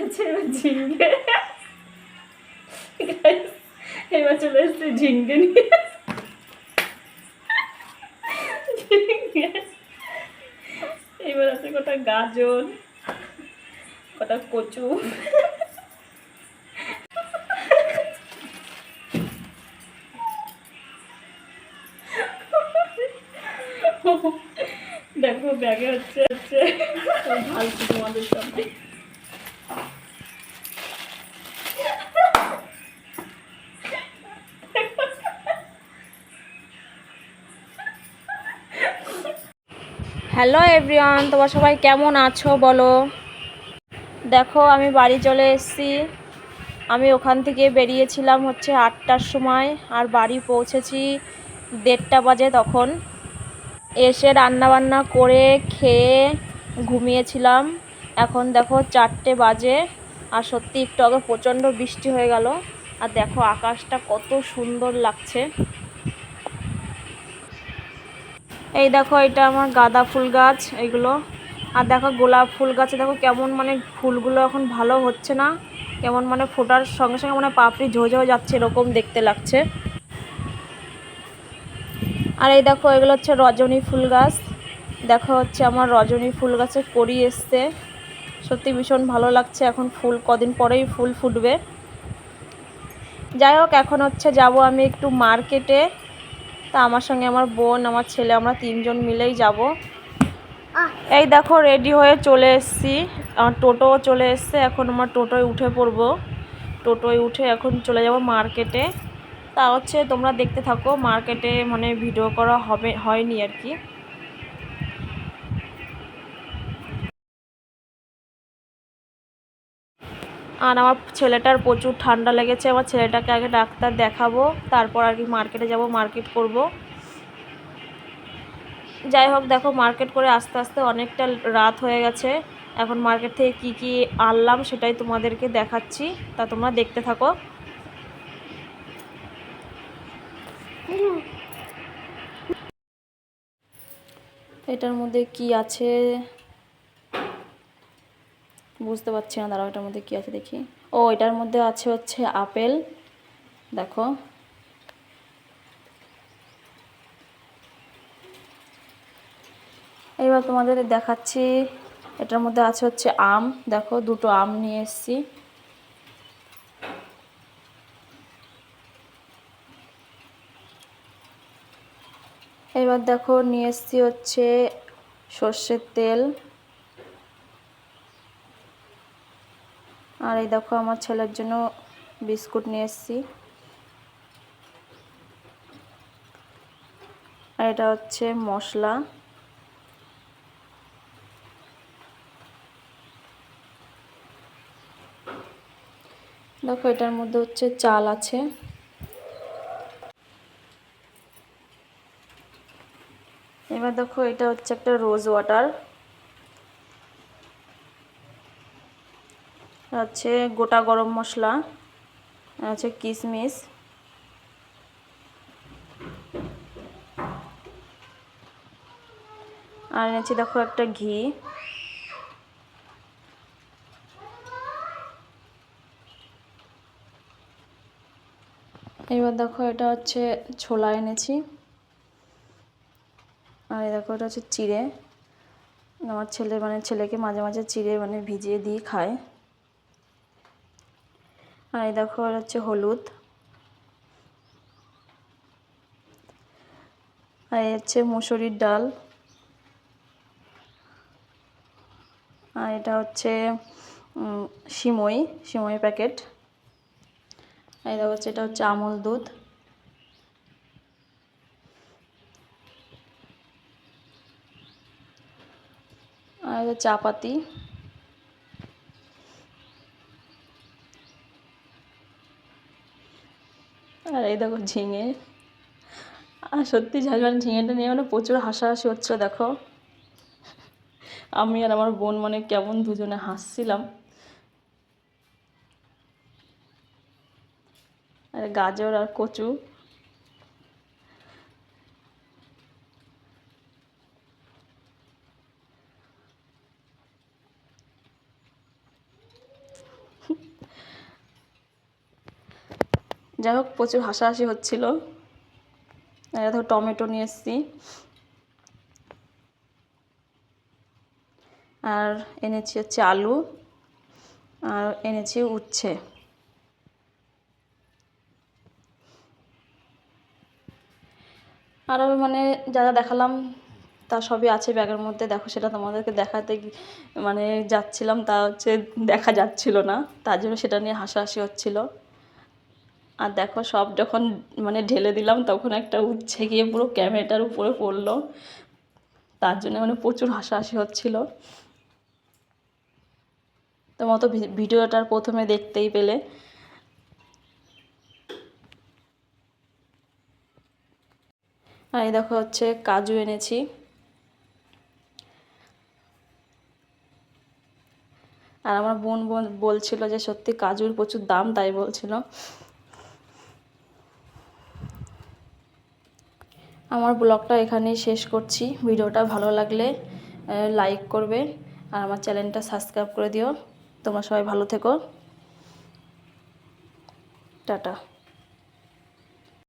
গেছে ঝিঙ্গে। এবার চলে এসছে ঝিঙ্গে নিয়ে। এবার আছে কটা গাজর, কটা কচু, দেখো ব্যাগে হচ্ছে ঢালছি তোমাদের সামনে। হ্যালো এভরিওয়ান, তোমরা সবাই কেমন আছো বলো। দেখো আমি বাড়ি চলে এসেছি। আমি ওখান থেকে বেরিয়েছিলাম হচ্ছে 8টার সময়, আর বাড়ি পৌঁছেছি 1:30 বাজে। তখন এসে রান্নাবান্না করে খেয়ে ঘুমিয়েছিলাম। এখন দেখো 4টে বাজে, আর সত্যি একটু আগে প্রচণ্ড বৃষ্টি হয়ে গেল। আর দেখো আকাশটা কত সুন্দর লাগছে। এই দেখো এটা আমার গাঁদা ফুল গাছ এইগুলো। আর দেখো গোলাপ ফুল গাছে দেখো কেমন মানে ফুলগুলো এখন ভালো হচ্ছে না, কেমন মানে ফোটার সঙ্গে সঙ্গে মানে পাপড়ি ঝরে ঝরে যাচ্ছে, এরকম দেখতে লাগছে। আর এই দেখো এগুলো হচ্ছে রজনী ফুল গাছ। দেখো হচ্ছে আমার রজনী ফুল গাছে কড়ি এসছে, সত্যি ভীষণ ভালো লাগছে। এখন ফুল কদিন পরেই ফুল ফুটবে। যাই হোক এখন হচ্ছে যাব আমি একটু মার্কেটে। তা আমার সঙ্গে আমার বোন, আমার ছেলে, আমরা 3জন মিলেই যাব। এই দেখো রেডি হয়ে চলে এসেছি, আমার টোটোও চলে এসছে। এখন আমার টোটোয় উঠে পড়বো। টোটোয় উঠে এখন চলে যাব মার্কেটে। তা হচ্ছে তোমরা দেখতে থাকো, মার্কেটে মানে ভিডিও করা হয়নি আর কি। আর আমার ছেলেটার প্রচুর ঠান্ডা লেগেছে, আমার ছেলেটাকে আগে ডাক্তার দেখাবো, তারপর আর কি মার্কেটে যাব, মার্কেট করব। যাই হোক দেখো মার্কেট করে আস্তে আস্তে অনেকটা রাত হয়ে গেছে। এখন মার্কেট থেকে কি কি আনলাম সেটাই তোমাদেরকে দেখাচ্ছি, তা তোমরা দেখতে থাকো। এটার মধ্যে কি আছে বুঝতে পারছি না, দাঁড়াও এটার মধ্যে কি আছে দেখি। ও এটার মধ্যে আছে হচ্ছে আপেল, দেখো। এবার তোমাদের দেখাচ্ছি, এটার মধ্যে আছে হচ্ছে আম, দেখো 2টো আম নিয়ে এসেছি। এবার দেখো নিয়ে এসেছি হচ্ছে সর্ষের তেল। আর এই দেখো আমার ছেলের জন্য বিস্কুট নিয়ে এসেছি। আর এটা হচ্ছে মশলা। দেখো এটার মধ্যে হচ্ছে চাল আছে। এবার দেখো এটা হচ্ছে একটা রোজ ওয়াটার, হচ্ছে গোটা গরম মশলা, আছে কিশমিশ। আর এনেছি দেখো একটা ঘি। এবার দেখো এটা হচ্ছে ছোলা এনেছি। আর দেখো এটা হচ্ছে চিড়ে, আমার ছেলে মানে ছেলেকে মাঝে মাঝে চিড়ে মানে ভিজিয়ে দিয়ে খায়। আর এই দেখো এটা হচ্ছে হলুদ। আর এই হচ্ছে মুসুরির ডাল। আর এটা হচ্ছে সিমই, সিমই প্যাকেট। এই দেখো হচ্ছে এটা হচ্ছে আমুল দুধ। আর এটা চা পাতি। আর এই দেখো ঝিঙে। আর সত্যি ঝালমান ঝিঙেটা নিয়ে মানে প্রচুর হাসাহাসি হচ্ছে। দেখো আমি আর আমার বোন মানে কেমন দুজনে হাসছিলাম। আর গাজর আর কচু। যাই হোক প্রচুর হাসাহাসি হচ্ছিল। দেখো টমেটো নিয়ে এসেছি, আর এনেছি হচ্ছে আলু, আর এনেছি উচ্ছে। আরও মানে যা যা দেখালাম তা সবই আছে ব্যাগের মধ্যে। দেখো সেটা তোমাদেরকে দেখাতে মানে যাচ্ছিলাম, তা হচ্ছে দেখা যাচ্ছিল না, তার জন্য সেটা নিয়ে হাসাহাসি হচ্ছিল। আর দেখো সব যখন মানে ঢেলে দিলাম তখন একটা উচ্ছে গিয়ে পুরো ক্যামেরাটার উপরে পড়লো, তার জন্য মানে প্রচুর হাসাহাসি হচ্ছিল। তোমার তো ভিডিওটার প্রথমে দেখতেই পেলে। আর এই দেখো হচ্ছে কাজু এনেছি। আর আমার বোন বলছিল যে সত্যি কাজুর প্রচুর দাম, তাই বলছিল। আমার ব্লগটা এখানেই শেষ করছি। ভিডিওটা ভালো লাগলে লাইক করবে, আর আমার চ্যানেলটা সাবস্ক্রাইব করে দিও। তোমরা সবাই ভালো থেকো, টাটা।